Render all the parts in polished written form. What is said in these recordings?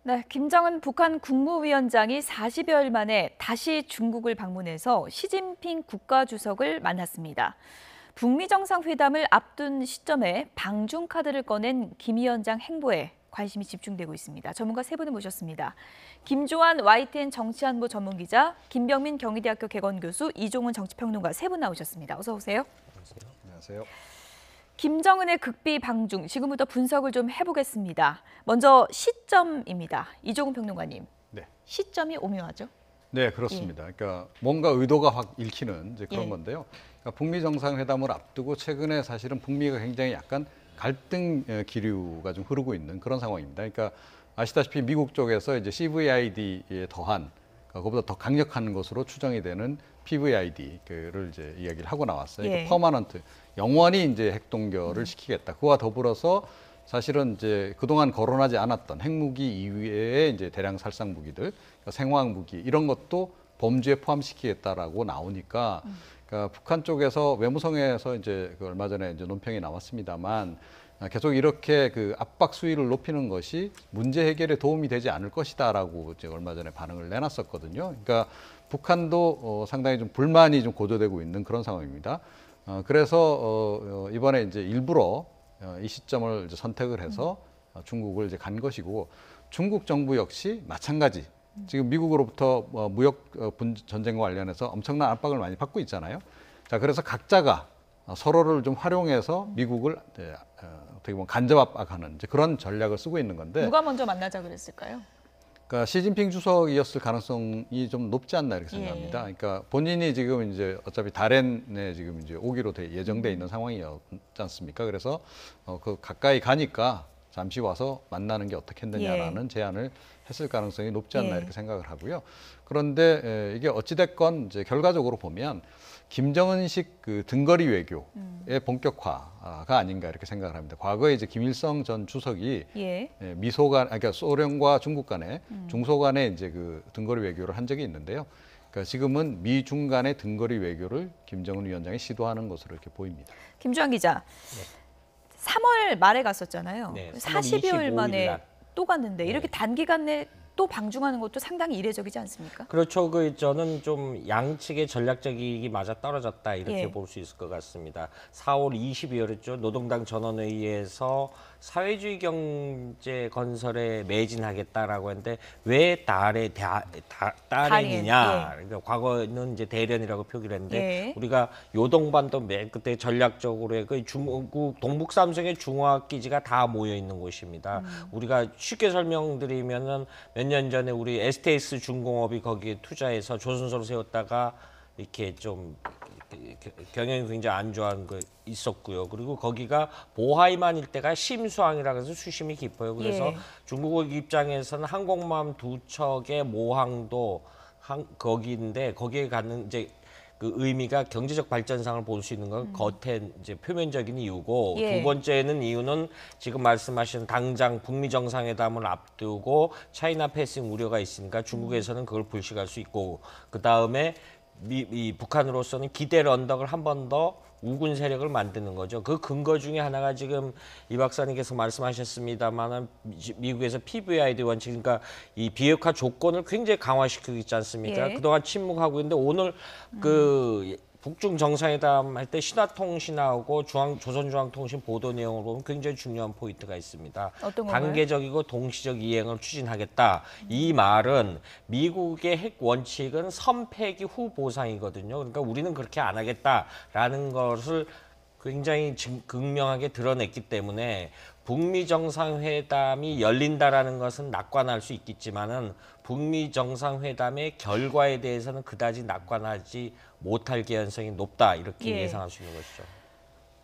네, 김정은 북한 국무위원장이 40여일 만에 다시 중국을 방문해서 시진핑 국가주석을 만났습니다. 북미 정상회담을 앞둔 시점에 방중 카드를 꺼낸 김 위원장 행보에 관심이 집중되고 있습니다. 전문가 세 분을 모셨습니다. 김조한 YTN 정치안보 전문기자, 김병민 경희대학교 개건교수, 이종훈 정치평론가 세 분 나오셨습니다. 어서 오세요. 안녕하세요. 김정은의 극비 방중, 지금부터 분석을 좀 해보겠습니다. 먼저 시점입니다. 이종훈 평론가님. 네. 시점이 오묘하죠? 네, 그렇습니다. 그러니까 뭔가 의도가 확 읽히는 이제 그런 예. 건데요. 그러니까 북미 정상회담을 앞두고 최근에 사실은 북미가 굉장히 약간 갈등 기류가 좀 흐르고 있는 그런 상황입니다. 그러니까 아시다시피 미국 쪽에서 이제 CVID에 더한 그보다 더 강력한 것으로 추정이 되는 PVID를 이제 이야기를 하고 나왔어요. 예. 퍼머넌트, 영원히 이제 핵 동결을 시키겠다. 그와 더불어서 사실은 이제 그동안 거론하지 않았던 핵무기 이외의 이제 대량 살상 무기들, 그러니까 생화학 무기 이런 것도 범주에 포함시키겠다라고 나오니까, 그러니까 북한 쪽에서 외무성에서 이제 그 얼마 전에 이제 논평이 나왔습니다만 계속 이렇게 그 압박 수위를 높이는 것이 문제 해결에 도움이 되지 않을 것이다라고 이제 얼마 전에 반응을 내놨었거든요. 그러니까 북한도 상당히 좀 불만이 좀 고조되고 있는 그런 상황입니다. 그래서 이번에 이제 일부러 이 시점을 이제 선택을 해서 중국을 이제 간 것이고, 중국 정부 역시 마찬가지. 지금 미국으로부터 무역 전쟁과 관련해서 엄청난 압박을 많이 받고 있잖아요. 자, 그래서 각자가 서로를 좀 활용해서 미국을 어떻게 보면 간접 압박하는 이제 그런 전략을 쓰고 있는 건데, 누가 먼저 만나자 그랬을까요? 그러니까 시진핑 주석이었을 가능성이 좀 높지 않나 이렇게 생각합니다. 예. 그러니까 본인이 지금 이제 어차피 달엔에 지금 이제 오기로 예정돼 있는 상황이었지 않습니까? 그래서 그 가까이 가니까 잠시 와서 만나는 게 어떻겠느냐라는 제안을 했을 가능성이 높지 않나 이렇게 생각을 하고요. 그런데 이게 어찌됐건 이제 결과적으로 보면 김정은식 그 등거리 외교의 본격화가 아닌가 이렇게 생각을 합니다. 과거에 이제 김일성 전 주석이 미소 간, 그러니까 소련과 중국 간에 중소 간에 이제 그 등거리 외교를 한 적이 있는데요. 그러니까 지금은 미중 간의 등거리 외교를 김정은 위원장이 시도하는 것으로 이렇게 보입니다. 김주환 기자, 3월 말에 갔었잖아요. 네, 40여일 만에 날. 또 갔는데 이렇게 단기간 내에 또 방중하는 것도 상당히 이례적이지 않습니까? 그렇죠. 저는 좀 양측의 전략적 이익이 맞아 떨어졌다 이렇게 예. 볼 수 있을 것 같습니다. 4월 22일이었죠. 노동당 전원회의에서 사회주의 경제 건설에 매진하겠다라고 했는데 왜 달행이냐? 그러니까 과거는 이제 대련이라고 표기를 했는데 우리가 요동반도 맨 그때 전략적으로 그 중국 동북 삼성의 중화학 기지가 다 모여 있는 곳입니다. 우리가 쉽게 설명드리면은 몇 년 전에 우리 STS 중공업이 거기에 투자해서 조선소를 세웠다가 이렇게 좀 경영이 굉장히 안 좋아한 거 있었고요. 그리고 거기가 보하이만 일대가 심수항이라고 해서 수심이 깊어요. 그래서 중국 입장에서는 항공모함 2척의 모항도 거기인데 거기에 가는 이제 그 의미가 경제적 발전상을 볼 수 있는 건 겉에 이제 표면적인 이유고, 두 번째는 이유는 지금 말씀하신 당장 북미 정상회담을 앞두고 차이나 패싱 우려가 있으니까 중국에서는 그걸 불식할 수 있고, 그 다음에 북한으로서는 기대 언덕을 한 번 더 우군 세력을 만드는 거죠. 그 근거 중에 하나가 지금 이 박사님께서 말씀하셨습니다만은 미국에서 PVID 원칙, 그러니까 이 비핵화 조건을 굉장히 강화시키고 있지 않습니까? 그동안 침묵하고 있는데 오늘 그 북중 정상회담 할 때 신화통신하고 조선중앙통신 보도 내용을 보면 굉장히 중요한 포인트가 있습니다. 어떤 건가요? 단계적이고 동시적 이행을 추진하겠다. 이 말은 미국의 핵 원칙은 선폐기 후 보상이거든요. 그러니까 우리는 그렇게 안 하겠다라는 것을 굉장히 극명하게 드러냈기 때문에 북미 정상회담이 열린다라는 것은 낙관할 수 있겠지만은 북미 정상회담의 결과에 대해서는 그다지 낙관하지 못할 개연성이 높다 이렇게 예상할 수 있는 것이죠.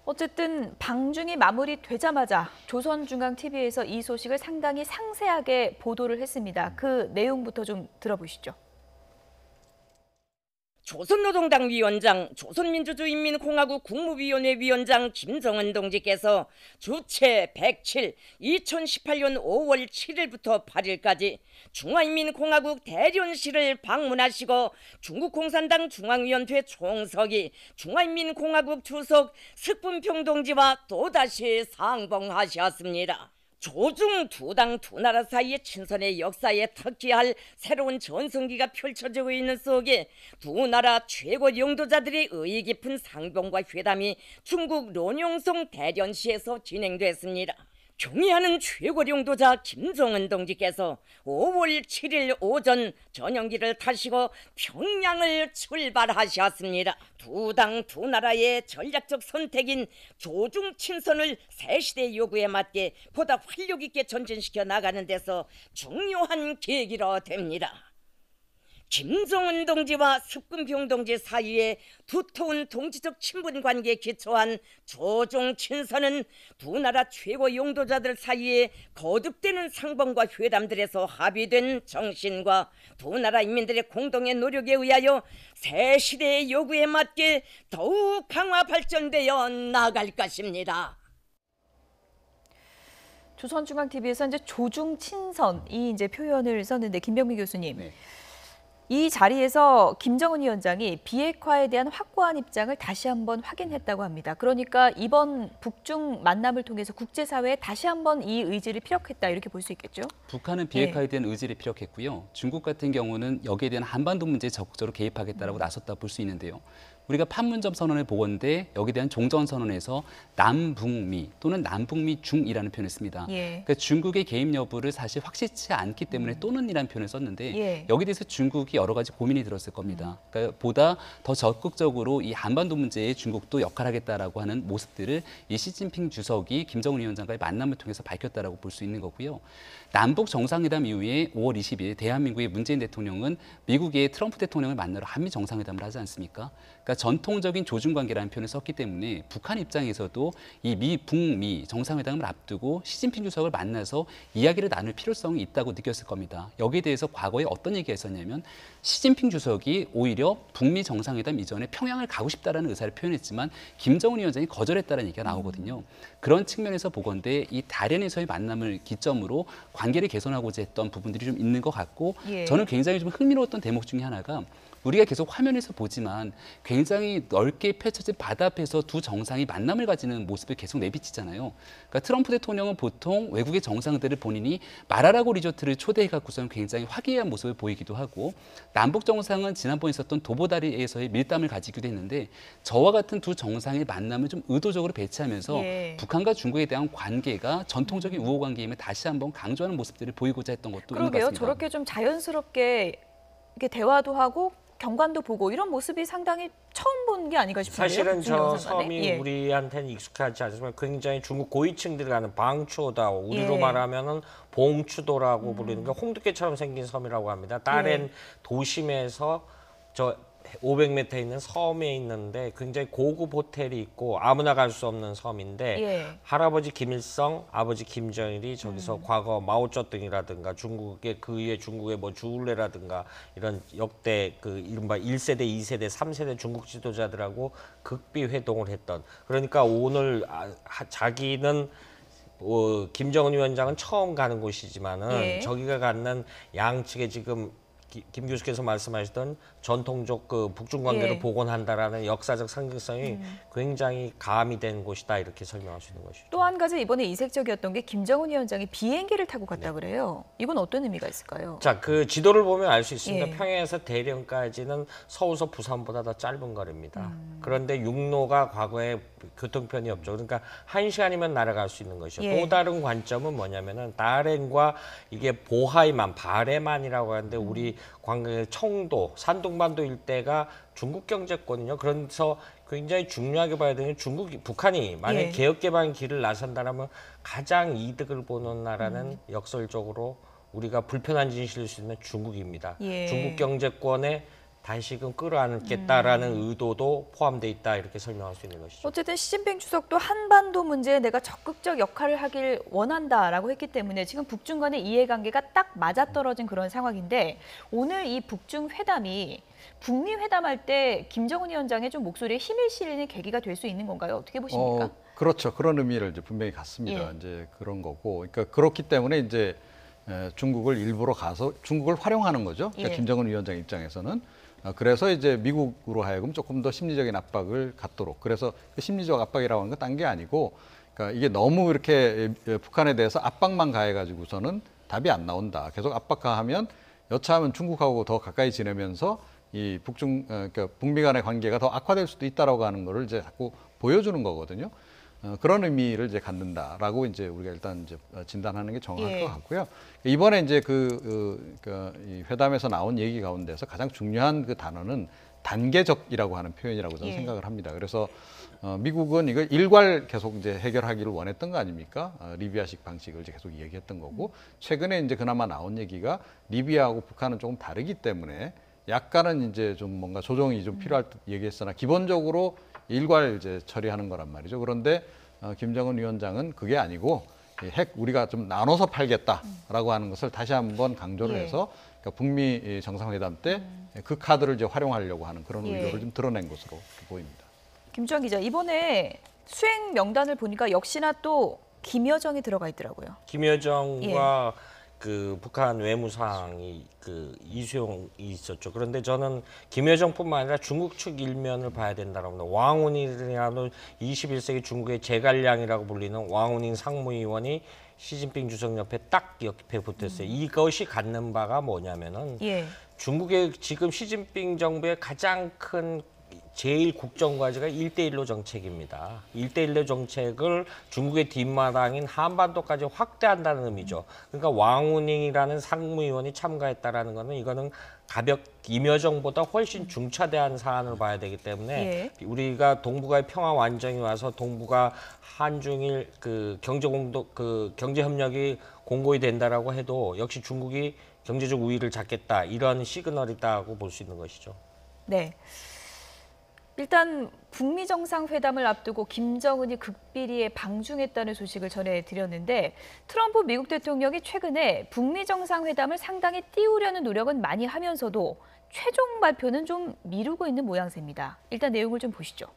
어쨌든 방중이 마무리되자마자 조선중앙TV에서 이 소식을 상당히 상세하게 보도를 했습니다. 그 내용부터 좀 들어보시죠. 조선노동당 위원장, 조선민주주의인민공화국 국무위원회 위원장 김정은 동지께서 주체 107, 2018년 5월 7일부터 8일까지 중화인민공화국 대련시를 방문하시고 중국공산당 중앙위원회 총석이 중화인민공화국 주석 석분평 동지와 또다시 상봉하셨습니다. 조중 두 당 두 나라 사이의 친선의 역사에 터키할 새로운 전성기가 펼쳐지고 있는 속에 두 나라 최고 영도자들의 의의 깊은 상봉과 회담이 중국 론용성 대련시에서 진행됐습니다. 경의하는 최고 영도자 김정은 동지께서 5월 7일 오전 전용기를 타시고 평양을 출발하셨습니다. 두 당 두 나라의 전략적 선택인 조중 친선을 새 시대 요구에 맞게 보다 활력 있게 전진시켜 나가는 데서 중요한 계기로 됩니다. 김정은 동지와 습근평 동지 사이에 두터운 동지적 친분 관계에 기초한 조중 친선은 두 나라 최고 용도자들 사이에 거듭되는 상봉과 회담들에서 합의된 정신과 두 나라 인민들의 공동의 노력에 의하여 새 시대의 요구에 맞게 더욱 강화 발전되어 나갈 것입니다. 조선중앙TV에서 이제 조중 친선 이 이제 표현을 썼는데 김병미 교수님. 네. 이 자리에서 김정은 위원장이 비핵화에 대한 확고한 입장을 다시 한번 확인했다고 합니다. 그러니까 이번 북중 만남을 통해서 국제사회에 다시 한번 이 의지를 피력했다 이렇게 볼 수 있겠죠? 북한은 비핵화에 대한 의지를 피력했고요. 중국 같은 경우는 여기에 대한 한반도 문제에 적극적으로 개입하겠다라고 나섰다 볼 수 있는데요. 우리가 판문점 선언을 보건대 여기에 대한 종전 선언에서 남북미 또는 남북미 중이라는 표현을 씁니다. 예. 그러니까 중국의 개입 여부를 사실 확실치 않기 때문에 또는이라는 표현을 썼는데 예. 여기에 대해서 중국이 여러 가지 고민이 들었을 겁니다. 그러니까 보다 더 적극적으로 이 한반도 문제에 중국도 역할하겠다라고 하는 모습들을 이 시진핑 주석이 김정은 위원장과의 만남을 통해서 밝혔다라고 볼 수 있는 거고요. 남북 정상회담 이후에 5월 20일 대한민국의 문재인 대통령은 미국의 트럼프 대통령을 만나러 한미 정상회담을 하지 않습니까? 그러니까 전통적인 조중 관계라는 표현을 썼기 때문에 북한 입장에서도 이 북미 정상회담을 앞두고 시진핑 주석을 만나서 이야기를 나눌 필요성이 있다고 느꼈을 겁니다. 여기에 대해서 과거에 어떤 얘기가 있었냐면 시진핑 주석이 오히려 북미 정상회담 이전에 평양을 가고 싶다라는 의사를 표현했지만 김정은 위원장이 거절했다는 얘기가 나오거든요. 그런 측면에서 보건대 이 다련에서의 만남을 기점으로 관계를 개선하고자 했던 부분들이 좀 있는 것 같고 예. 저는 굉장히 좀 흥미로웠던 대목 중에 하나가 우리가 계속 화면에서 보지만 굉장히 넓게 펼쳐진 바다 앞에서 두 정상이 만남을 가지는 모습을 계속 내비치잖아요. 그러니까 트럼프 대통령은 보통 외국의 정상들을 본인이 마라라고 리조트를 초대해 갖고서는 굉장히 화기애애한 모습을 보이기도 하고 남북 정상은 지난번에 있었던 도보다리에서의 밀담을 가지기도 했는데 저와 같은 두 정상의 만남을 좀 의도적으로 배치하면서 예. 북한과 중국에 대한 관계가 전통적인 우호 관계임을 다시 한번 강조하는 모습들을 보이고자 했던 것도 있는 것 그러게요. 같습니다. 저렇게 좀 자연스럽게 이렇게 대화도 하고 경관도 보고 이런 모습이 상당히 처음 본 게 아닌가 싶은데요. 사실은 저 북중 정상 간에. 섬이 예. 우리한테는 익숙하지 않지만 굉장히 중국 고위층들이 가는 방초다. 우리로 예. 말하면은 봉추도라고 부르는 게 홍두깨처럼 생긴 섬이라고 합니다. 다롄 예. 도심에서 저 500m 있는 섬에 있는데 굉장히 고급 호텔이 있고 아무나 갈 수 없는 섬인데 예. 할아버지 김일성, 아버지 김정일이 저기서 과거 마오쩌둥이라든가 중국의 그 이후에 중국의 뭐 주울레라든가 이런 역대 그 이른바 1세대, 2세대, 3세대 중국 지도자들하고 극비 회동을 했던 그러니까 오늘 자기는 김정은 위원장은 처음 가는 곳이지만은 예. 저기가 갖는 양측에 지금 김 교수께서 말씀하시던 전통적 그 북중 관계를 예. 복원한다라는 역사적 상징성이 굉장히 가미된 곳이다 이렇게 설명할 수 있는 것이죠. 또 한 가지 이번에 이색적이었던 게 김정은 위원장이 비행기를 타고 갔다 그래요. 이건 어떤 의미가 있을까요? 자, 그 지도를 보면 알 수 있습니다. 예. 평양에서 대련까지는 서울서 부산보다 더 짧은 거리입니다. 그런데 육로가 과거에 교통편이 없죠. 그러니까 1시간이면 날아갈 수 있는 것이죠. 예. 또 다른 관점은 뭐냐면은 다롄과 이게 보하이만, 바레만이라고 하는데 우리 관광의 청도, 산둥반도 일대가 중국 경제권이요. 그래서 굉장히 중요하게 봐야 되는 북한이 만약 예. 개혁 개방 길을 나선다라면 가장 이득을 보는 나라는 역설적으로 우리가 불편한 진실일 수 있는 중국입니다. 예. 중국 경제권에 다시금 끌어안겠다라는 의도도 포함돼 있다 이렇게 설명할 수 있는 것이죠. 어쨌든 시진핑 주석도 한반도 문제에 내가 적극적 역할을 하길 원한다라고 했기 때문에 지금 북중 간의 이해관계가 딱 맞아떨어진 그런 상황인데 오늘 이 북중 회담이 북미 회담할 때 김정은 위원장의 좀 목소리에 힘을 실리는 계기가 될 수 있는 건가요? 어떻게 보십니까? 그렇죠. 그런 의미를 이제 분명히 갖습니다. 예. 이제 그런 거고, 그러니까 그렇기 때문에 이제 중국을 일부러 가서 중국을 활용하는 거죠. 그러니까 예. 김정은 위원장 입장에서는 그래서 이제 미국으로 하여금 조금 더 심리적인 압박을 갖도록 그래서 그 심리적 압박이라고 하는 건 딴 게 아니고. 그러니까 이게 너무 이렇게 북한에 대해서 압박만 가해가지고서는 답이 안 나온다. 계속 압박 가하면 여차하면 중국하고 더 가까이 지내면서 이 그러니까 북미 간의 관계가 더 악화될 수도 있다라고 하는 거를 이제 자꾸 보여주는 거거든요. 그런 의미를 이제 갖는다라고 이제 우리가 일단 이제 진단하는 게 정확할 것 같고요. 이번에 이제 이 회담에서 나온 얘기 가운데서 가장 중요한 그 단어는 단계적이라고 하는 표현이라고 저는 생각을 합니다. 그래서 미국은 이걸 일괄 계속 이제 해결하기를 원했던 거 아닙니까? 리비아식 방식을 이제 계속 얘기했던 거고, 최근에 이제 그나마 나온 얘기가 리비아하고 북한은 조금 다르기 때문에 약간은 이제 좀 뭔가 조정이 좀 필요할 듯 얘기했으나 기본적으로 일괄 이제 처리하는 거란 말이죠. 그런데 김정은 위원장은 그게 아니고 핵 우리가 좀 나눠서 팔겠다라고 하는 것을 다시 한번 강조를 해서 그러니까 북미 정상회담 때 그 카드를 이제 활용하려고 하는 그런 의도를 좀 드러낸 것으로 보입니다. 김주환 기자, 이번에 수행 명단을 보니까 역시나 또 김여정이 들어가 있더라고요. 김여정과 그 북한 외무상이 그 이수용이 있었죠. 그런데 저는 김여정뿐만 아니라 중국 측 일면을 봐야 된다고 합니다. 왕훈인이라는 21세기 중국의 제갈량이라고 불리는 왕훈인 상무위원이 시진핑 주석 옆에 딱 옆에 붙었어요. 이것이 갖는 바가 뭐냐면은 중국의 지금 시진핑 정부의 가장 큰 제일 국정과제가 1대1로 정책입니다. 1대1로 정책을 중국의 뒷마당인 한반도까지 확대한다는 의미죠. 그러니까 왕우닝이라는 상무위원이 참가했다라는 거는 이거는 김여정보다 훨씬 중차대한 사안을 봐야 되기 때문에 우리가 동북아의 평화 완전히 와서 동북아 한중일 그 경제 협력이 공고히 된다라고 해도 역시 중국이 경제적 우위를 잡겠다 이런 시그널이다고 볼 수 있는 것이죠. 네. 일단 북미 정상회담을 앞두고 김정은이 극비리에 방중했다는 소식을 전해드렸는데 트럼프 미국 대통령이 최근에 북미 정상회담을 상당히 띄우려는 노력은 많이 하면서도 최종 발표는 좀 미루고 있는 모양새입니다. 일단 내용을 좀 보시죠.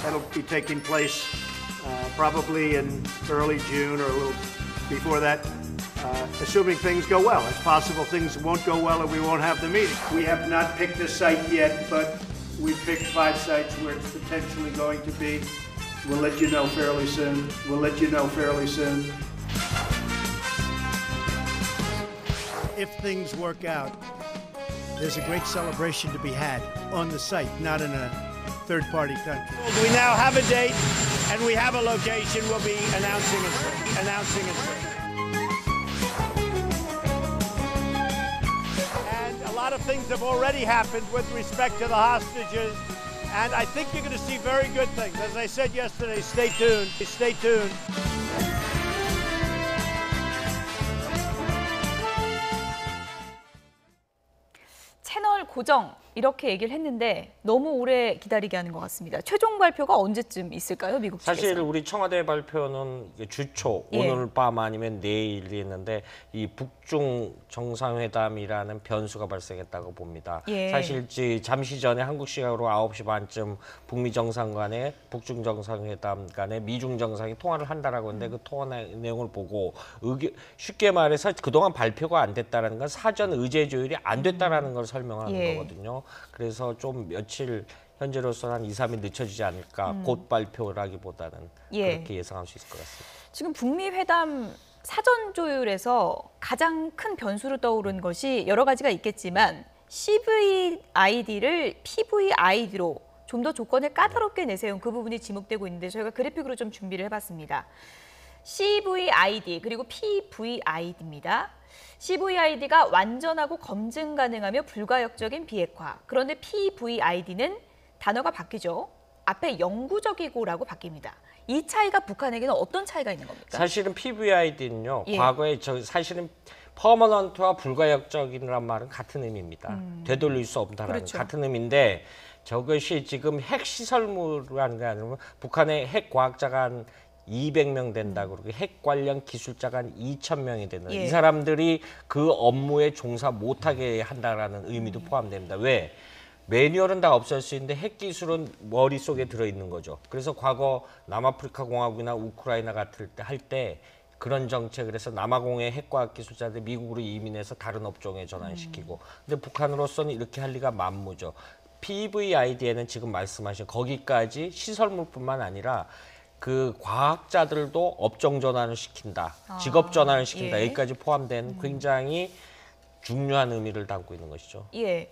That'll be taking place probably in early June or a little before that. Assuming things go well. It's possible things won't go well and we won't have the meeting. We have not picked a site yet, but we've picked 5 sites where it's potentially going to be. We'll let you know fairly soon. If things work out, there's a great celebration to be had on the site, not in a third-party country. We now have a date and we have a location. We'll be announcing it soon. A lot of things have already happened with respect to the hostages, and I think you're going to see very good things. As I said yesterday, stay tuned. Stay tuned. 채널 고정 이렇게 얘기를 했는데 너무 오래 기다리게 하는 것 같습니다. 최종 발표가 언제쯤 있을까요, 미국 측에서? 사실 우리 청와대 발표는 주초 오늘 밤 아니면 내일이 있는데 이 북중 정상회담이라는 변수가 발생했다고 봅니다. 사실 잠시 전에 한국 시각으로 9시 반쯤 북미 정상 간에 북중 정상회담 간에 미중 정상이 통화를 한다라고 했는데 그 통화 내용을 보고 쉽게 말해서 그동안 발표가 안 됐다는 건 사전 의제 조율이 안 됐다라는 걸 설명하는 거거든요. 그래서 좀 며칠 현재로서는 한 2, 3일 늦춰지지 않을까. 곧 발표라기보다는 그렇게 예상할 수 있을 것 같습니다. 지금 북미 회담 사전 조율에서 가장 큰 변수로 떠오른 것이 여러 가지가 있겠지만 CVID를 PVID로 좀 더 조건을 까다롭게 내세운 그 부분이 지목되고 있는데 저희가 그래픽으로 좀 준비를 해봤습니다. CVID 그리고 PVID입니다. CVID가 완전하고 검증 가능하며 불가역적인 비핵화. 그런데 PVID는 단어가 바뀌죠. 앞에 영구적이고라고 바뀝니다. 이 차이가 북한에게는 어떤 차이가 있는 겁니까? 사실은 PVID는요. 과거에 사실은 퍼머넌트와 불가역적이라는 말은 같은 의미입니다. 되돌릴 수 없다라는 같은 의미인데 저것이 지금 핵시설물이라는 게 아니라 북한의 핵과학자가 한 200명 된다고 그러고 핵 관련 기술자가 한 2,000명이 되는 이 사람들이 그 업무에 종사 못하게 한다라는 의미도 포함됩니다. 왜? 매뉴얼은 다 없앨 수 있는데 핵 기술은 머릿속에 들어있는 거죠. 그래서 과거 남아프리카 공화국이나 우크라이나 같은 때 할 때 그런 정책을 해서 남아공의 핵과학 기술자들 미국으로 이민해서 다른 업종에 전환시키고 근데 북한으로서는 이렇게 할 리가 만무죠. PVID에는 지금 말씀하신 거기까지 시설물뿐만 아니라 그 과학자들도 업종 전환을 시킨다, 직업 전환을 시킨다, 예. 여기까지 포함된 굉장히 중요한 의미를 담고 있는 것이죠. 예.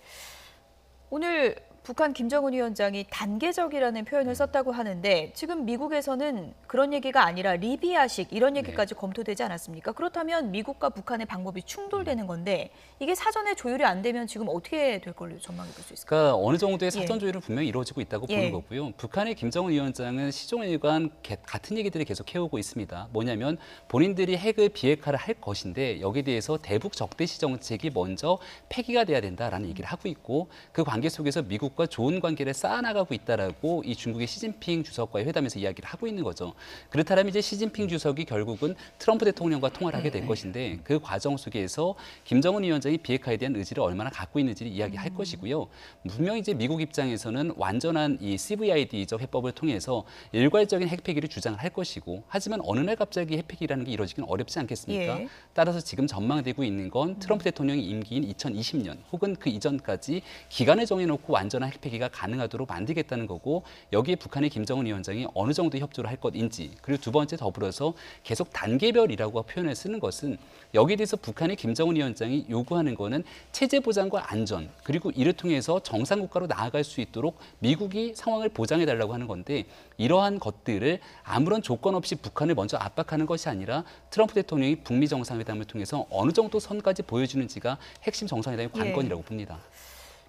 오늘 북한 김정은 위원장이 단계적이라는 표현을 썼다고 하는데 지금 미국에서는 그런 얘기가 아니라 리비아식 이런 얘기까지 검토되지 않았습니까? 그렇다면 미국과 북한의 방법이 충돌되는 건데 이게 사전에 조율이 안 되면 지금 어떻게 될 걸로 전망해 볼 수 있을까요? 그러니까 어느 정도의 사전 조율은 분명히 이루어지고 있다고 예. 보는 거고요. 북한의 김정은 위원장은 시종일관 같은 얘기들을 계속 해오고 있습니다. 뭐냐면 본인들이 핵을 비핵화를 할 것인데 여기에 대해서 대북 적대시 정책이 먼저 폐기가 돼야 된다라는 얘기를 하고 있고 그 관계 속에서 미국과 좋은 관계를 쌓아나가고 있다라고 이 중국의 시진핑 주석과의 회담에서 이야기를 하고 있는 거죠. 그렇다면 이제 시진핑 주석이 결국은 트럼프 대통령과 통화를 하게 될 것인데 그 과정 속에서 김정은 위원장이 비핵화에 대한 의지를 얼마나 갖고 있는지를 이야기할 것이고요. 분명히 이제 미국 입장에서는 완전한 이 CVID적 해법을 통해서 일괄적인 핵 폐기를 주장을 할 것이고 하지만 어느 날 갑자기 핵 폐기라는 게 이루어지기는 어렵지 않겠습니까? 예. 따라서 지금 전망되고 있는 건 트럼프 대통령이 임기인 2020년 혹은 그 이전까지 기간을 정해놓고 완전한 핵 폐기가 가능하도록 만들겠다는 거고 여기에 북한의 김정은 위원장이 어느 정도 협조를 할 것인지 그리고 두 번째 더불어서 계속 단계별이라고 표현을 쓰는 것은 여기에 대해서 북한의 김정은 위원장이 요구하는 거는 체제 보장과 안전 그리고 이를 통해서 정상국가로 나아갈 수 있도록 미국이 상황을 보장해달라고 하는 건데 이러한 것들을 아무런 조건 없이 북한을 먼저 압박하는 것이 아니라 트럼프 대통령이 북미 정상회담을 통해서 어느 정도 선까지 보여주는지가 핵심 정상회담의 관건이라고 봅니다.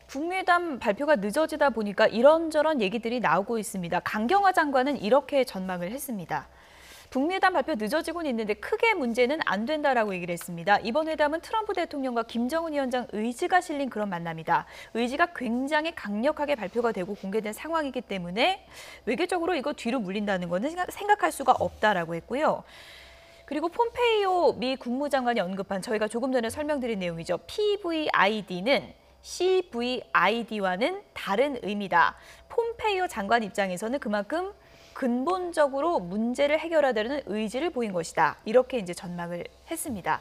북미회담 발표가 늦어지다 보니까 이런저런 얘기들이 나오고 있습니다. 강경화 장관은 이렇게 전망을 했습니다. 북미회담 발표 늦어지고는 있는데 크게 문제는 안 된다라고 얘기를 했습니다. 이번 회담은 트럼프 대통령과 김정은 위원장 의지가 실린 그런 만남이다. 의지가 굉장히 강력하게 발표가 되고 공개된 상황이기 때문에 외교적으로 이거 뒤로 물린다는 거는 생각할 수가 없다라고 했고요. 그리고 폼페이오 미 국무장관이 언급한 저희가 조금 전에 설명드린 내용이죠. PVID는 CVID와는 다른 의미다. 폼페이오 장관 입장에서는 그만큼 근본적으로 문제를 해결하려는 의지를 보인 것이다. 이렇게 이제 전망을 했습니다.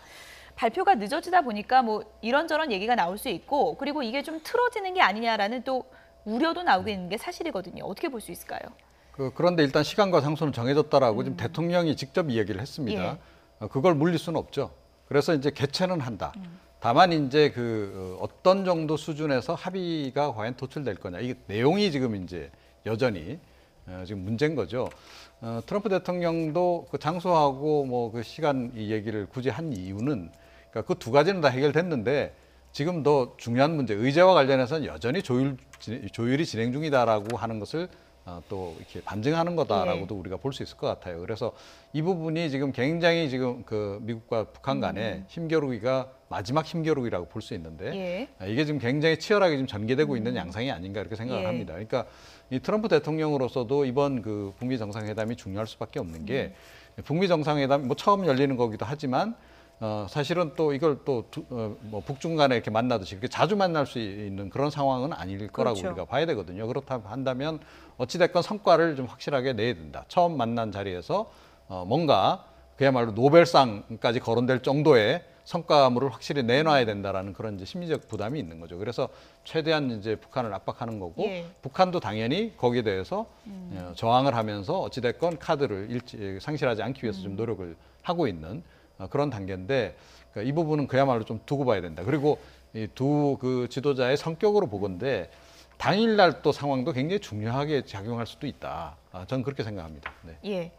발표가 늦어지다 보니까 뭐 이런저런 얘기가 나올 수 있고 그리고 이게 좀 틀어지는 게 아니냐라는 또 우려도 나오고 있는 게 사실이거든요. 어떻게 볼 수 있을까요? 그런데 일단 시간과 장소는 정해졌다라고 지금 대통령이 직접 이야기를 했습니다. 그걸 물릴 수는 없죠. 그래서 이제 개최는 한다. 다만 이제 어떤 정도 수준에서 합의가 과연 도출될 거냐. 이게 내용이 지금 이제 여전히 지금 문제인 거죠. 트럼프 대통령도 그 장소하고 뭐 그 시간 이 얘기를 굳이 한 이유는 그러니까 그 두 가지는 다 해결됐는데 지금 더 중요한 문제 의제와 관련해서는 여전히 조율이 진행 중이다라고 하는 것을 또 이렇게 반증하는 거다라고도 우리가 볼 수 있을 것 같아요. 그래서 이 부분이 지금 굉장히 지금 그 미국과 북한 간의 힘겨루기가 마지막 힘겨루기라고 볼 수 있는데 이게 지금 굉장히 치열하게 지금 전개되고 있는 양상이 아닌가 이렇게 생각을 합니다. 그러니까 이 트럼프 대통령으로서도 이번 그 북미 정상회담이 중요할 수밖에 없는 게 북미 정상회담 뭐 처음 열리는 거기도 하지만 사실은 또 이걸 또 뭐 북중 간에 이렇게 만나듯이 이렇게 자주 만날 수 있는 그런 상황은 아닐 거라고 우리가 봐야 되거든요. 그렇다 한다면 어찌됐건 성과를 좀 확실하게 내야 된다. 처음 만난 자리에서 뭔가 그야말로 노벨상까지 거론될 정도의 성과물을 확실히 내놔야 된다라는 그런 이제 심리적 부담이 있는 거죠. 그래서 최대한 이제 북한을 압박하는 거고 북한도 당연히 거기에 대해서 저항을 하면서 어찌됐건 카드를 상실하지 않기 위해서 좀 노력을 하고 있는 그런 단계인데 그러니까 이 부분은 그야말로 좀 두고 봐야 된다. 그리고 이 두 그 지도자의 성격으로 보건데 당일날 또 상황도 굉장히 중요하게 작용할 수도 있다. 저는 그렇게 생각합니다. 네. 예.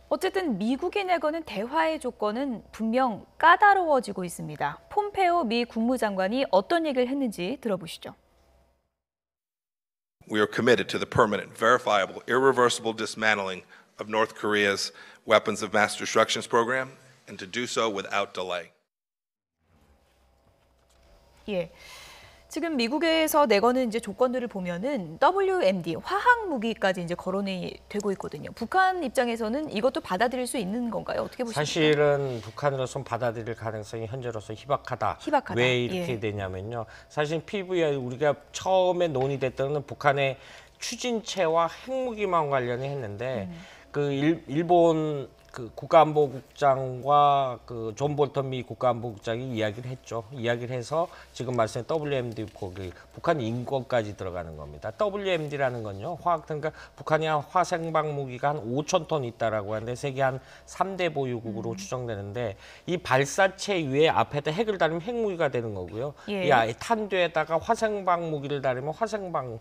어쨌든 미국이 내거는 대화의 조건은 분명 까다로워지고 있습니다. 폼페오 미 국무장관이 어떤 얘기를 했는지 들어보시죠. We are committed to the permanent, verifiable, irreversible dismantling of North Korea's weapons of mass destruction program and to do so without delay. 예. 지금 미국에서 내거는 이제 조건들을 보면은 WMD 화학 무기까지 이제 거론이 되고 있거든요. 북한 입장에서는 이것도 받아들일 수 있는 건가요? 어떻게 보십니까? 사실은 북한으로서는 받아들일 가능성이 현재로서 희박하다. 왜 이렇게 되냐면요. 사실 PVI 우리가 처음에 논의됐던 북한의 추진체와 핵무기만 관련해 했는데 일본 그 국가안보국장과 그 존 볼턴 미 국가안보국장이 이야기를 했죠. 이야기를 해서 지금 말씀한 WMD 거기 북한 인권까지 들어가는 겁니다. WMD라는 건요. 그러니까 북한이 한 화생방 무기가 한 5,000톤 있다라고 하는데 세계 한 3대 보유국으로 추정되는데 이 발사체 위에 앞에다 핵을 달으면 핵무기가 되는 거고요. 예. 이 탄두에다가 화생방 무기를 달으면 화생방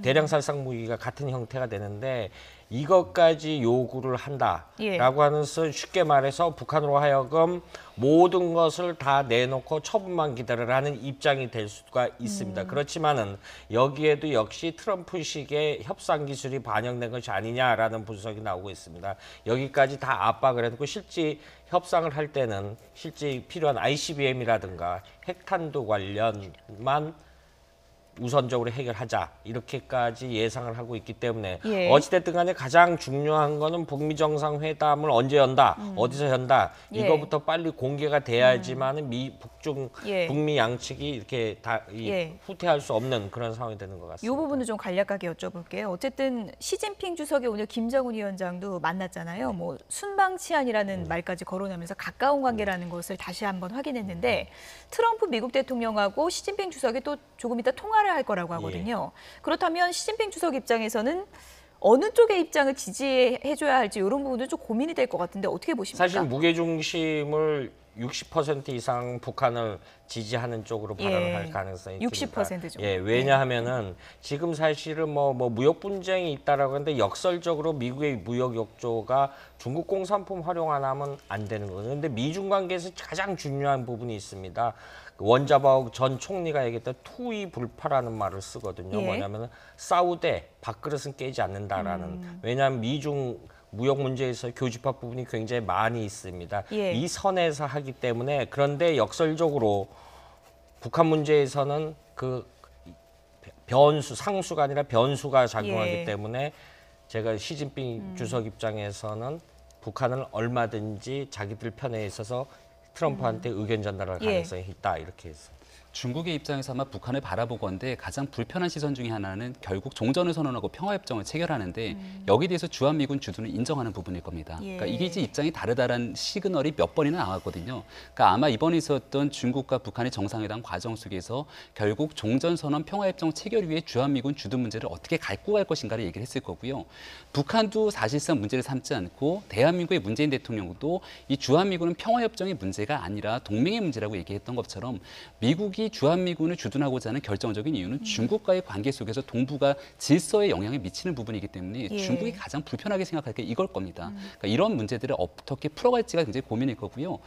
대량 살상 무기가 같은 형태가 되는데 이것까지 요구를 한다라고 하는 것은 쉽게 말해서 북한으로 하여금 모든 것을 다 내놓고 처분만 기다려라는 입장이 될 수가 있습니다. 그렇지만은 여기에도 역시 트럼프식의 협상 기술이 반영된 것이 아니냐라는 분석이 나오고 있습니다. 여기까지 다 압박을 해놓고 실제 협상을 할 때는 실제 필요한 ICBM이라든가 핵탄두 관련만 우선적으로 해결하자 이렇게까지 예상을 하고 있기 때문에 예. 어찌됐든 간에 가장 중요한 거는 북미 정상회담을 언제 연다, 어디서 연다 예. 이거부터 빨리 공개가 돼야지만은 북중, 예. 북미 양측이 이렇게 다 후퇴할 수 없는 그런 상황이 되는 것 이 같습니다. 부분을 좀 간략하게 여쭤볼게요. 어쨌든 시진핑 주석이 오늘 김정은 위원장도 만났잖아요. 뭐 순방치안이라는 말까지 거론하면서 가까운 관계라는 것을 다시 한번 확인했는데 트럼프 미국 대통령하고 시진핑 주석이 또 조금 이따 통화를 할 거라고 하거든요. 그렇다면 시진핑 주석 입장에서는 어느 쪽의 입장을 지지해줘야 할지 이런 부분도 좀 고민이 될 것 같은데 어떻게 보십니까? 사실 무게중심을 60% 이상 북한을 지지하는 쪽으로 발언을 할 가능성이 60% 듭니다. 정도. 예, 왜냐하면은 지금 사실은 뭐 무역 분쟁이 있다라고 하는데 역설적으로 미국의 무역 역조가 중국 공산품 활용 안 하면 안 되는 거거든요. 그런데 미중 관계에서 가장 중요한 부분이 있습니다. 원자바옥 전 총리가 얘기했던 투위불파라는 말을 쓰거든요. 예. 뭐냐면은 싸우되 밥그릇은 깨지 않는다라는. 왜냐하면 미중 무역 문제에서 교집합 부분이 굉장히 많이 있습니다. 예. 이 선에서 하기 때문에 그런데 역설적으로 북한 문제에서는 그 변수, 상수가 아니라 변수가 작용하기 예. 때문에 제가 시진핑 주석 입장에서는 북한을 얼마든지 자기들 편에 있어서 트럼프한테 의견 전달할 가능성이 있다 이렇게 해서. 중국의 입장에서 아마 북한을 바라보건대 가장 불편한 시선 중에 하나는 결국 종전을 선언하고 평화협정을 체결하는데 여기에 대해서 주한미군 주둔을 인정하는 부분일 겁니다. 예. 그러니까 이게 이제 입장이 다르다라는 시그널이 몇 번이나 나왔거든요. 그러니까 아마 이번에 있었던 중국과 북한의 정상회담 과정 속에서 결국 종전선언 평화협정 체결 위해 주한미군 주둔 문제를 어떻게 갖고 갈 것인가를 얘기를 했을 거고요. 북한도 사실상 문제를 삼지 않고 대한민국의 문재인 대통령도 이 주한미군은 평화협정의 문제가 아니라 동맹의 문제라고 얘기했던 것처럼 미국이 주한미군을 주둔하고자 하는 결정적인 이유는 중국과의 관계 속에서 동북아 질서에 영향을 미치는 부분이기 때문에 예. 중국이 가장 불편하게 생각할 게 이걸 겁니다. 그러니까 이런 문제들을 어떻게 풀어갈지가 굉장히 고민일 거고요.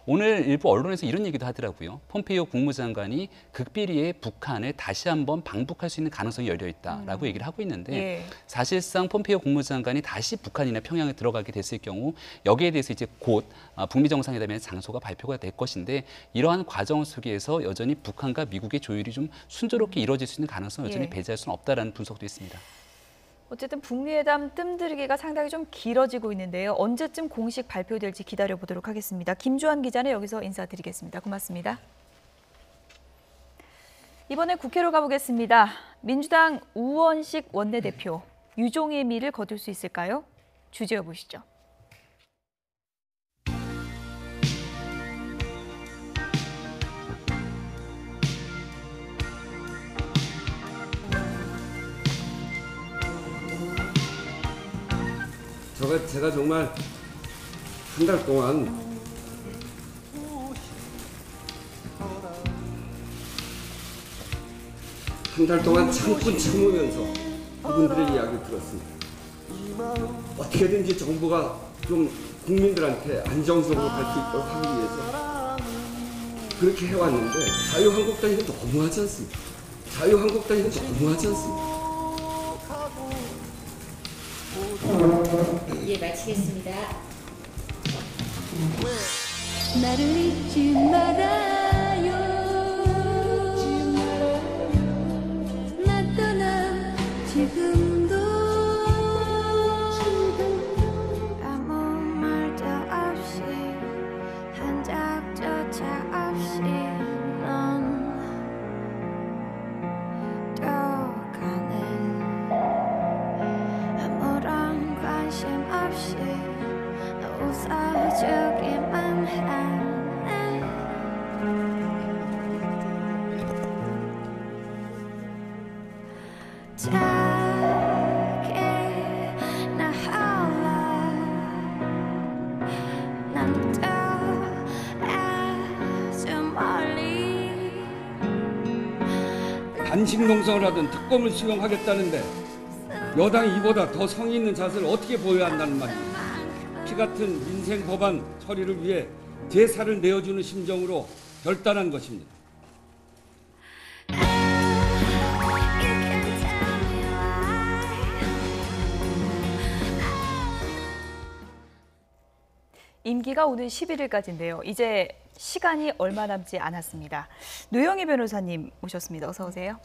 오늘 일부 언론에서 이런 얘기도 하더라고요. 폼페이오 국무장관이 극비리에 북한을 다시 한번 방북할 수 있는 가능성이 열려 있다라고 얘기를 하고 있는데 예. 사실상 폼페이오 국무장관이 다시 북한이나 평양에 들어가게 됐을 경우 여기에 대해서 이제 곧 북미 정상회담의 장소가 발표가 될 것인데 이러한 과정 속에서 여전히 북한과 미국의 조율이 좀 순조롭게 이루어질 수 있는 가능성을 여전히 예. 배제할 수는 없다라는 분석도 있습니다. 어쨌든 북미회담 뜸들이기가 상당히 좀 길어지고 있는데요. 언제쯤 공식 발표될지 기다려보도록 하겠습니다. 김주환 기자는 여기서 인사드리겠습니다. 고맙습니다. 이번에 국회로 가보겠습니다. 민주당 우원식 원내대표, 유종의 미를 거둘 수 있을까요? 주제어 보시죠. 제가 정말 한 달 동안 참으면서 그분들의 이야기를 들었습니다. 어떻게든지 정부가 좀 국민들한테 안정적으로 갈 수 있도록 하기 위해서 그렇게 해왔는데 자유한국당이 너무하지 않습니까? 예, 마치겠습니다. 나를 잊지 말아요. 나 떠나 지금도 아무 말도 없이 한 적조차 없이 넌 떠가네. 아무런 관심 양심 없이 웃어주기만 하네. 자기 나 홀라 난 또 아주 멀리 단식 농성을 하든 특검을 수용하겠다는데 여당이 이보다 더 성의 있는 자세를 어떻게 보여야 한다는 말입니다. 피 같은 민생 법안 처리를 위해 제사를 내어주는 심정으로 결단한 것입니다. 임기가 오는 11일까지인데요. 이제 시간이 얼마 남지 않았습니다. 노영희 변호사님 모셨습니다. 어서 오세요.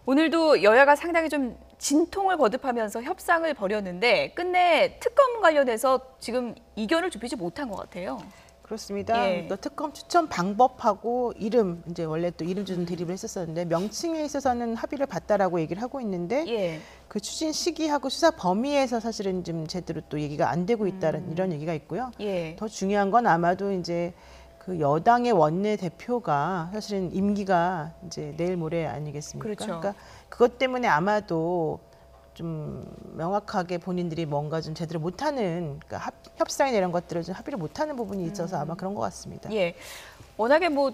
오늘도 여야가 상당히 좀 진통을 거듭하면서 협상을 벌였는데 끝내 특검 관련해서 지금 이견을 좁히지 못한 것 같아요. 그렇습니다. 예. 또 특검 추천 방법하고 이름, 이제 원래 또 이름 주는 대립을 했었었는데 명칭에 있어서는 합의를 봤다라고 얘기를 하고 있는데 예. 그 추진 시기하고 수사 범위에서 사실은 좀 제대로 또 얘기가 안 되고 있다는 이런 얘기가 있고요. 예. 더 중요한 건 아마도 이제 그 여당의 원내 대표가 사실은 임기가 이제 내일 모레 아니겠습니까? 그렇죠. 그러니까 그것 때문에 아마도 좀 명확하게 본인들이 뭔가 좀 제대로 못하는, 그러니까 협상이나 이런 것들을 좀 합의를 못하는 부분이 있어서 아마 그런 것 같습니다. 예. 워낙에 뭐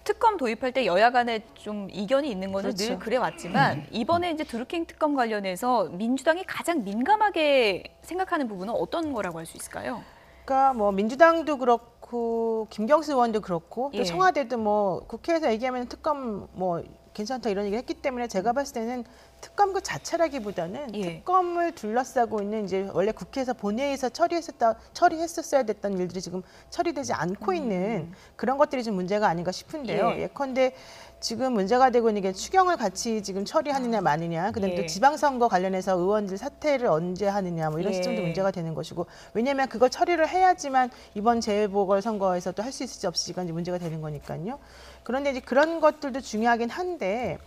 특검 도입할 때 여야 간에 좀 이견이 있는 거는 그렇죠. 늘 그래 왔지만 이번에 이제 드루킹 특검 관련해서 민주당이 가장 민감하게 생각하는 부분은 어떤 거라고 할 수 있을까요? 그러니까 뭐 민주당도 그렇고 김경수 의원도 그렇고 또 예. 청와대도 뭐 국회에서 얘기하면 특검 뭐 괜찮다 이런 얘기를 했기 때문에 제가 봤을 때는 특검 그 자체라기보다는 예. 특검을 둘러싸고 있는 이제 원래 국회에서 본회의에서 처리했었어야 됐던 일들이 지금 처리되지 않고 있는 그런 것들이 좀 문제가 아닌가 싶은데요. 예. 예컨대 지금 문제가 되고 있는 게 추경을 같이 지금 처리하느냐 마느냐, 그다음에 예. 또 지방선거 관련해서 의원들 사퇴를 언제 하느냐 뭐 이런 예. 시점도 문제가 되는 것이고, 왜냐하면 그걸 처리를 해야지만 이번 재보궐선거에서 또 할 수 있을지 없을지가 이제 문제가 되는 거니까요. 그런데 이제 그런 것들도 중요하긴 한데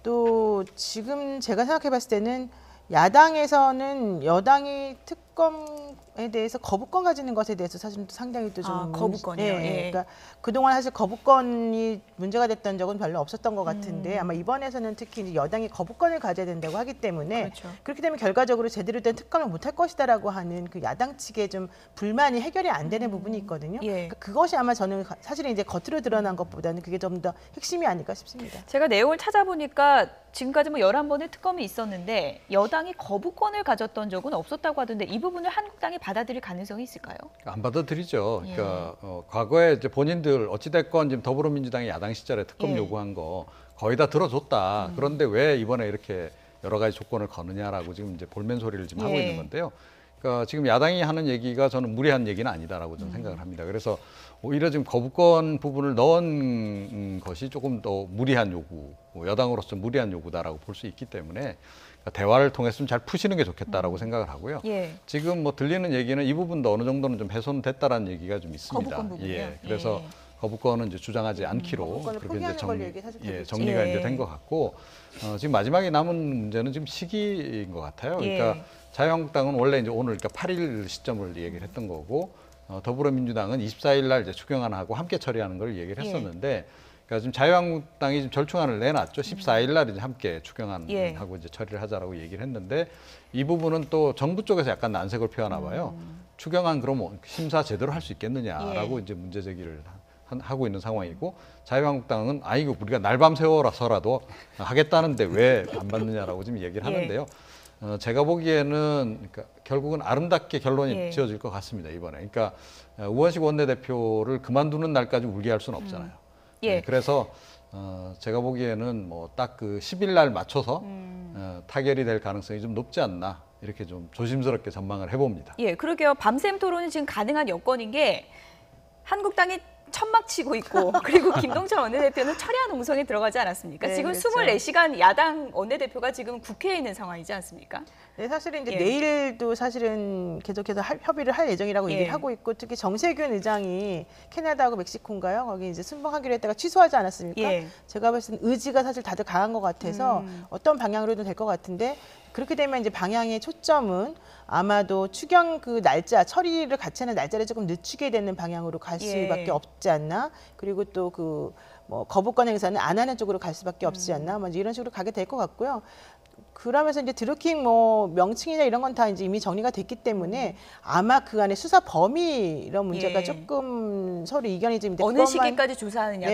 또 지금 제가 생각해봤을 때는 야당에서는 여당이 특검에 대해서 거부권 가지는 것에 대해서 사실 상당히 또 좀 거부권이요? 예. 그러니까 그동안 사실 거부권이 문제가 됐던 적은 별로 없었던 것 같은데 아마 이번에서는 특히 이제 여당이 거부권을 가져야 된다고 하기 때문에 그렇죠. 그렇게 되면 결과적으로 제대로 된 특검을 못할 것이다라고 하는 그 야당 측의 좀 불만이 해결이 안 되는 부분이 있거든요. 예. 그러니까 그것이 아마 저는 사실은 이제 겉으로 드러난 것보다는 그게 좀 더 핵심이 아닐까 싶습니다. 제가 내용을 찾아보니까 지금까지 뭐 11번의 특검이 있었는데 여당이 거부권을 가졌던 적은 없었다고 하던데 이 부분을 한국당이 받아들일 가능성이 있을까요? 안 받아들이죠. 그러니까 과거에 이제 본인들 어찌됐건 지금 더불어민주당이 야당 시절에 특검 예. 요구한 거 거의 다 들어줬다. 그런데 왜 이번에 이렇게 여러 가지 조건을 거느냐라고 지금 이제 볼멘 소리를 지금 하고 예. 있는 건데요. 그러니까 지금 야당이 하는 얘기가 저는 무리한 얘기는 아니다라고 저는 생각을 합니다. 그래서 오히려 지금 거부권 부분을 넣은 것이 조금 더 무리한 요구, 여당으로서 무리한 요구다라고 볼 수 있기 때문에 그러니까 대화를 통해서 좀 잘 푸시는 게 좋겠다라고 생각을 하고요. 예. 지금 뭐 들리는 얘기는 이 부분도 어느 정도는 좀 훼손됐다라는 얘기가 좀 있습니다. 거부권 부분이요? 예, 그래서 예. 거부권은 이제 주장하지 않기로 거부권을 그렇게 포기하는 이제 걸로 얘기 사실 되고 있죠. 정리가 예. 이제 된 것 같고 지금 마지막에 남은 문제는 지금 시기인 것 같아요. 그러니까 예. 자유한국당은 원래 이제 오늘 그러니까 8일 시점을 얘기를 했던 거고 더불어민주당은 24일 날 이제 추경안하고 함께 처리하는 걸 얘기를 했었는데. 그러니까 지금 자유한국당이 지금 절충안을 내놨죠. 14일 날 이제 함께 추경안하고 이제 처리를 하자라고 얘기를 했는데 이 부분은 또 정부 쪽에서 약간 난색을 표하나 봐요. 추경안 그럼 심사 제대로 할 수 있겠느냐라고 이제 문제 제기를 하고 있는 상황이고 자유한국당은 이거 우리가 날밤 새워서라도 하겠다는데 왜 안 받느냐라고 지금 얘기를 하는데요. 제가 보기에는 그러니까 결국은 아름답게 결론이 지어질 것 같습니다. 이번에. 그러니까 우원식 원내대표를 그만두는 날까지 울게 할 수는 없잖아요. 예. 네, 그래서 제가 보기에는 뭐 딱 그 10일 날 맞춰서 타결이 될 가능성이 좀 높지 않나 이렇게 좀 조심스럽게 전망을 해봅니다. 예, 그러게요. 밤샘 토론이 지금 가능한 여건인 게 한국당이 천막 치고 있고 그리고 김동철 원내대표는 철야 농성에 들어가지 않았습니까? 네, 지금 그렇죠. 24시간 야당 원내대표가 지금 국회에 있는 상황이지 않습니까? 네, 사실은 이제 예. 내일도 사실은 계속해서 협의를 할 예정이라고 예. 얘기를 하고 있고, 특히 정세균 의장이 캐나다하고 멕시코인가요? 거기 이제 순방하기로 했다가 취소하지 않았습니까? 예. 제가 봤을 때는 의지가 사실 다들 강한 것 같아서 어떤 방향으로든 될 것 같은데 그렇게 되면 이제 방향의 초점은 아마도 추경 그 날짜 처리를 같이 하는 날짜를 조금 늦추게 되는 방향으로 갈 수밖에 없지 않나. 그리고 또 그 뭐 거부권 행사는 안 하는 쪽으로 갈 수밖에 없지 않나. 뭐 이런 식으로 가게 될 것 같고요. 그러면서 이제 드루킹 뭐 명칭이나 이런 건 다 이제 이미 정리가 됐기 때문에 아마 그 안에 수사 범위 이런 문제가 조금 서로 이견이 좀 있는데 어느 시기까지 조사하느냐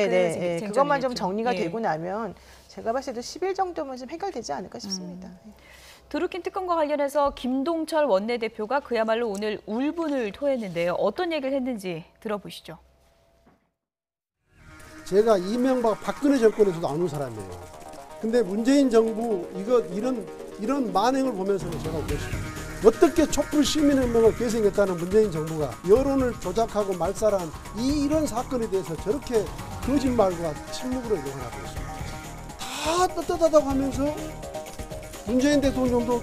그것만 좀 정리가 되고 나면 제가 봤을 때도 10일 정도면 좀 해결되지 않을까 싶습니다. 드루킹 특검과 관련해서 김동철 원내대표가 그야말로 오늘 울분을 토했는데요. 어떤 얘기를 했는지 들어보시죠. 제가 이명박 박근혜 정권에서도 안 온 사람이에요. 근데 문재인 정부 이런 만행을 보면서는 제가 그랬습니다. 어떻게 촛불 시민혁명을 계승했다는 문재인 정부가 여론을 조작하고 말살한 이런 사건에 대해서 저렇게 거짓말과 침묵으로 이용하고 있습니다. 다 떳떳하다고 하면서 문재인 대통령도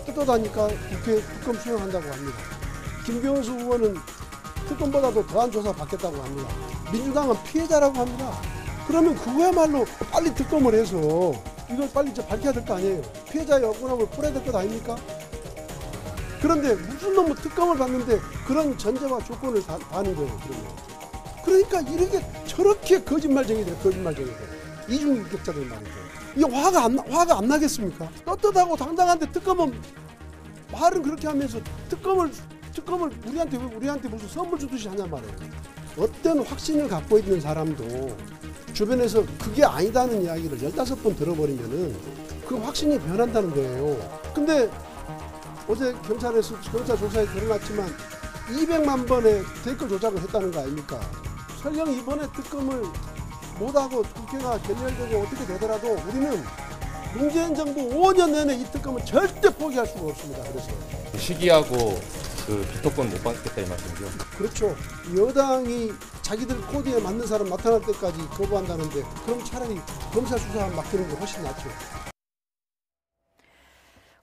떳떳하니까 국회 특검 수용한다고 합니다. 김경수 의원은 특검보다도 더한 조사 받겠다고 합니다. 민주당은 피해자라고 합니다. 그러면 그거야말로 빨리 특검을 해서 이걸 빨리 밝혀야 될 거 아니에요. 피해자의 억울함을 풀어야 될 것 아닙니까? 그런데 무슨 놈의 특검을 받는데 그런 전제와 조건을 다는 거예요. 그러니까 이렇게 저렇게 거짓말쟁이들 이중인격자들 말이죠. 이 화가 안 나겠습니까? 떳떳하고 당당한데 특검은 말은 그렇게 하면서 특검을 우리한테 무슨 선물 주듯이 하냔 말이에요. 어떤 확신을 갖고 있는 사람도 주변에서 그게 아니다는 이야기를 15번 들어버리면은 그 확신이 변한다는 거예요. 근데 어제 경찰 조사에 드러났지만 200만 번의 댓글 조작을 했다는 거 아닙니까? 설령 이번에 특검을 못하고 국회가 결렬되고 어떻게 되더라도 우리는 문재인 정부 5년 내내 이 특검은 절대 포기할 수가 없습니다. 그래서 시기하고 그 기소권 못 받겠다 이 말씀이죠? 그렇죠. 여당이 자기들 코드에 맞는 사람 나타날 때까지 거부한다는데 그럼 차라리 검사 수사 맡기는 게 훨씬 낫죠.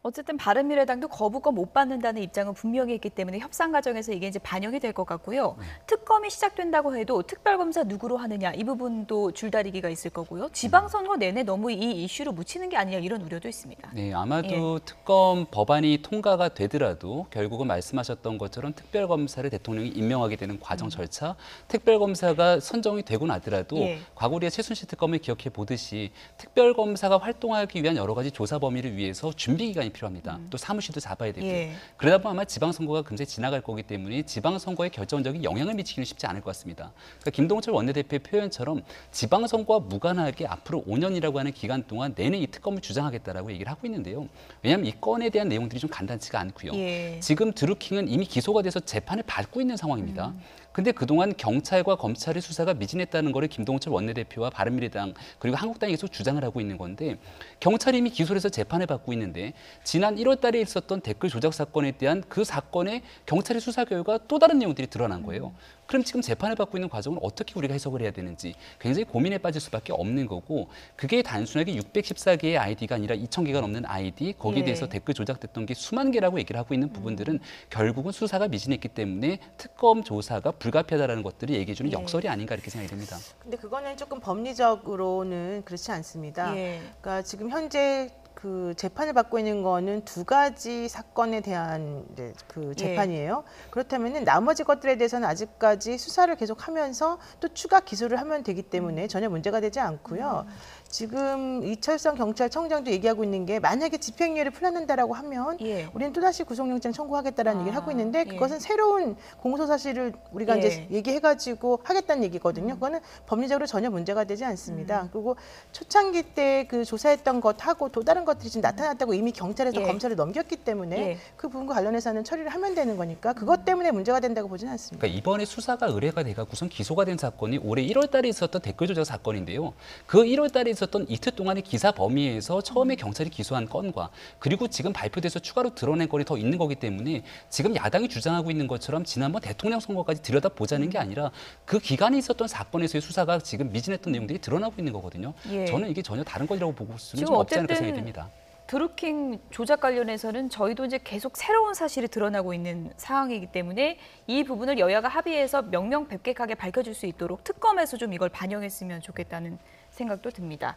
어쨌든 바른미래당도 거부권 못 받는다는 입장은 분명히 했기 때문에 협상 과정에서 이게 이제 반영이 될 것 같고요. 특검이 시작된다고 해도 특별검사 누구로 하느냐 이 부분도 줄다리기가 있을 거고요. 지방선거 내내 너무 이 이슈로 묻히는 게 아니냐 이런 우려도 있습니다. 네, 아마도 특검 법안이 통과가 되더라도 결국은 말씀하셨던 것처럼 특별검사를 대통령이 임명하게 되는 과정 절차, 특별검사가 선정이 되고 나더라도 과거 우리가 최순실 특검을 기억해 보듯이 특별검사가 활동하기 위한 여러 가지 조사 범위를 위해서 준비 기간이 필요합니다. 또 사무실도 잡아야 되고요. 그러다 보면 아마 지방선거가 금세 지나갈 거기 때문에 지방선거에 결정적인 영향을 미치기는 쉽지 않을 것 같습니다. 그러니까 김동철 원내대표의 표현처럼 지방선거와 무관하게 앞으로 5년이라고 하는 기간 동안 내내 이 특검을 주장하겠다라고 얘기를 하고 있는데요. 왜냐하면 이 건에 대한 내용들이 좀 간단치가 않고요. 지금 드루킹은 이미 기소가 돼서 재판을 받고 있는 상황입니다. 근데 그동안 경찰과 검찰의 수사가 미진했다는 거를 김동철 원내대표와 바른미래당 그리고 한국당이 계속 주장을 하고 있는 건데 경찰이 이미 기소를 해서 재판을 받고 있는데 지난 1월 달에 있었던 댓글 조작 사건에 대한 그 사건의 경찰의 수사 결과 또 다른 내용들이 드러난 거예요. 그럼 지금 재판을 받고 있는 과정을 어떻게 우리가 해석을 해야 되는지 굉장히 고민에 빠질 수밖에 없는 거고 그게 단순하게 614개의 아이디가 아니라 2,000개가 넘는 아이디 거기에 대해서 댓글 조작됐던 게 수만 개라고 얘기를 하고 있는 부분들은 결국은 수사가 미진했기 때문에 특검 조사가 불가피하다는 것들이 얘기해주는 역설이 아닌가 이렇게 생각이 됩니다. 근데 그거는 조금 법리적으로는 그렇지 않습니다. 그러니까 지금 현재 그 재판을 받고 있는 거는 2가지 사건에 대한 이제 그 재판이에요. 그렇다면은 나머지 것들에 대해서는 아직까지 수사를 계속하면서 또 추가 기소를 하면 되기 때문에 전혀 문제가 되지 않고요. 지금 이철성 경찰청장도 얘기하고 있는 게 만약에 집행유예를 풀어낸다라고 하면 우리는 또다시 구속영장 청구하겠다라는 얘기를 하고 있는데 그것은 새로운 공소사실을 우리가 이제 얘기해가지고 하겠다는 얘기거든요. 그거는 법리적으로 전혀 문제가 되지 않습니다. 그리고 초창기 때 그 조사했던 것하고 또 다른 것들이 지금 나타났다고 이미 경찰에서 검찰에 넘겼기 때문에 그 부분과 관련해서는 처리를 하면 되는 거니까 그것 때문에 문제가 된다고 보지는 않습니다. 그러니까 이번에 수사가 의뢰가 돼가고선 기소가 된 사건이 올해 1월 달에 있었던 댓글 조작 사건인데요. 그 1월 달에 있었던 이틀 동안의 기사 범위에서 처음에 경찰이 기소한 건과 그리고 지금 발표돼서 추가로 드러낸 건이 더 있는 거기 때문에 지금 야당이 주장하고 있는 것처럼 지난번 대통령 선거까지 들여다보자는 게 아니라 그 기간에 있었던 사건에서의 수사가 지금 미진했던 내용들이 드러나고 있는 거거든요. 저는 이게 전혀 다른 것이라고 보고 수는 좀 없지 않을까 생각이 됩니다. 드루킹 조작 관련해서는 저희도 이제 계속 새로운 사실이 드러나고 있는 상황이기 때문에 이 부분을 여야가 합의해서 명명백백하게 밝혀질 수 있도록 특검에서 좀 이걸 반영했으면 좋겠다는 생각도 듭니다.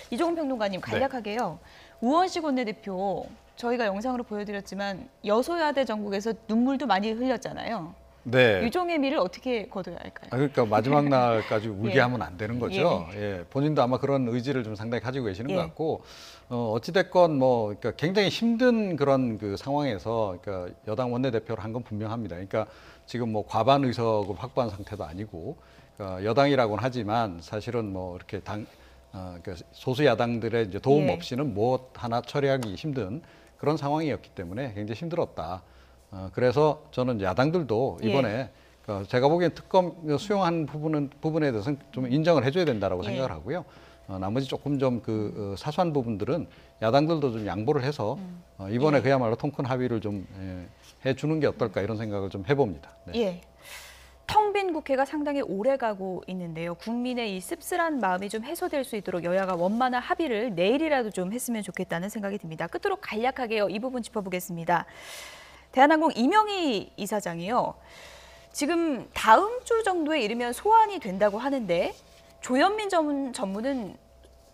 이종훈 평론가님 간략하게요. 우원식 원내대표 저희가 영상으로 보여드렸지만 여소야대 전국에서 눈물도 많이 흘렸잖아요. 네. 유종의 미를 어떻게 거둬야 할까요? 그러니까 마지막 날까지 울게 예. 하면 안 되는 거죠. 예. 본인도 아마 그런 의지를 좀 상당히 가지고 계시는 것 같고, 어찌됐건 뭐, 그러니까 굉장히 힘든 그런 그 상황에서, 그러니까 여당 원내대표를 한 건 분명합니다. 그러니까 지금 뭐 과반 의석을 확보한 상태도 아니고, 그러니까 여당이라고는 하지만 사실은 뭐 이렇게 그러니까 소수 야당들의 이제 도움 없이는 뭐 하나 처리하기 힘든 그런 상황이었기 때문에 굉장히 힘들었다. 그래서 저는 야당들도 이번에 제가 보기엔 특검 수용한 부분에 대해서는 좀 인정을 해줘야 된다라고 생각을 하고요. 나머지 조금 좀 그 사소한 부분들은 야당들도 좀 양보를 해서 이번에 그야말로 통큰 합의를 좀 해주는 게 어떨까 이런 생각을 좀 해봅니다. 네. 예. 텅 빈 국회가 상당히 오래 가고 있는데요. 국민의 이 씁쓸한 마음이 좀 해소될 수 있도록 여야가 원만한 합의를 내일이라도 좀 했으면 좋겠다는 생각이 듭니다. 끝으로 간략하게 이 부분 짚어보겠습니다. 대한항공 이명희 이사장이요. 지금 다음 주 정도에 이르면 소환이 된다고 하는데 조현민 전무는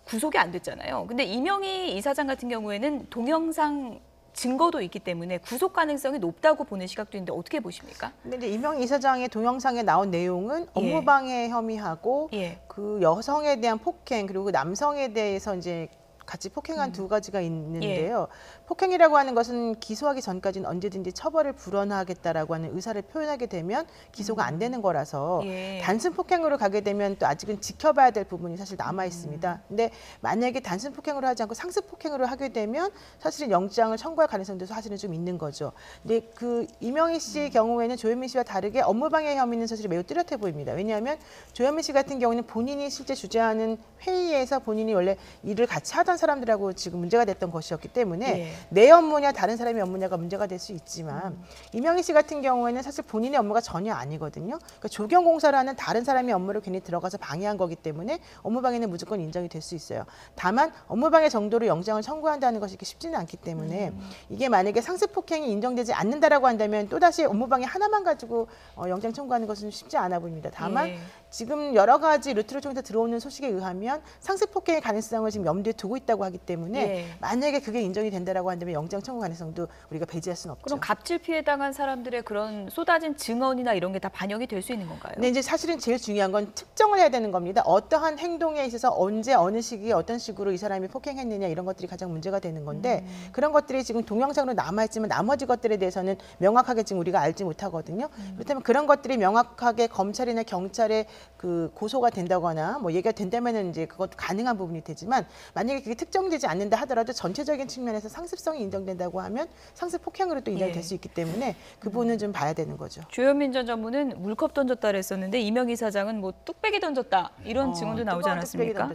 구속이 안 됐잖아요. 근데 이명희 이사장 같은 경우에는 동영상 증거도 있기 때문에 구속 가능성이 높다고 보는 시각도 있는데 어떻게 보십니까? 근데 이제 이명희 이사장의 동영상에 나온 내용은 업무방해 혐의하고 그 여성에 대한 폭행 그리고 그 남성에 대해서 이제 같이 폭행한 두 가지가 있는데요. 폭행이라고 하는 것은 기소하기 전까지는 언제든지 처벌을 불원하겠다라고 하는 의사를 표현하게 되면 기소가 안 되는 거라서 단순 폭행으로 가게 되면 또 아직은 지켜봐야 될 부분이 사실 남아 있습니다. 근데 만약에 단순 폭행으로 하지 않고 상습 폭행으로 하게 되면 사실은 영장을 청구할 가능성도 사실은 좀 있는 거죠. 근데 그 이명희 씨 경우에는 조현민 씨와 다르게 업무방해 혐의는 사실 매우 뚜렷해 보입니다. 왜냐하면 조현민 씨 같은 경우는 본인이 실제 주재하는 회의에서 본인이 원래 일을 같이 하던 사람들하고 지금 문제가 됐던 것이었기 때문에 내 업무냐 다른 사람의 업무냐가 문제가 될 수 있지만 이명희 씨 같은 경우에는 사실 본인의 업무가 전혀 아니거든요. 그러니까 조경공사라는 다른 사람의 업무를 괜히 들어가서 방해한 거기 때문에 업무방해는 무조건 인정이 될 수 있어요. 다만 업무방해 정도로 영장을 청구한다는 것이 쉽지는 않기 때문에 이게 만약에 상습폭행이 인정되지 않는다라고 한다면 또다시 업무방해 하나만 가지고 영장 청구하는 것은 쉽지 않아 보입니다. 다만 지금 여러 가지 루트를 통해서 들어오는 소식에 의하면 상습폭행의 가능성을 지금 염두에 두고 있다고 하기 때문에 만약에 그게 인정이 된다라고 한다면 영장 청구 가능성도 우리가 배제할 수는 없죠. 그럼 갑질 피해 당한 사람들의 그런 쏟아진 증언이나 이런 게 다 반영이 될 수 있는 건가요? 네, 이제 사실은 제일 중요한 건 특정을 해야 되는 겁니다. 어떠한 행동에 있어서 언제 어느 시기에 어떤 식으로 이 사람이 폭행했느냐 이런 것들이 가장 문제가 되는 건데 그런 것들이 지금 동영상으로 남아있지만 나머지 것들에 대해서는 명확하게 지금 우리가 알지 못하거든요. 그렇다면 그런 것들이 명확하게 검찰이나 경찰에 그 고소가 된다거나 뭐 얘기가 된다면은 이제 그것도 가능한 부분이 되지만 만약에 그게 특정되지 않는다 하더라도 전체적인 측면에서 상습성이 인정된다고 하면 상습 폭행으로 또 인정이 될 수 있기 때문에 그 부분은 좀 봐야 되는 거죠. 조현민 전 전무는 물컵 던졌다 그랬었는데 이명희 사장은 뭐 뚝배기 던졌다 이런 증언도 나오지 않았습니까?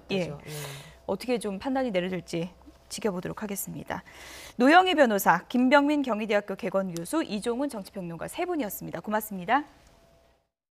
어떻게 좀 판단이 내려질지 지켜보도록 하겠습니다. 노영희 변호사, 김병민 경희대학교 개건교수, 이종훈 정치평론가 세 분이었습니다. 고맙습니다.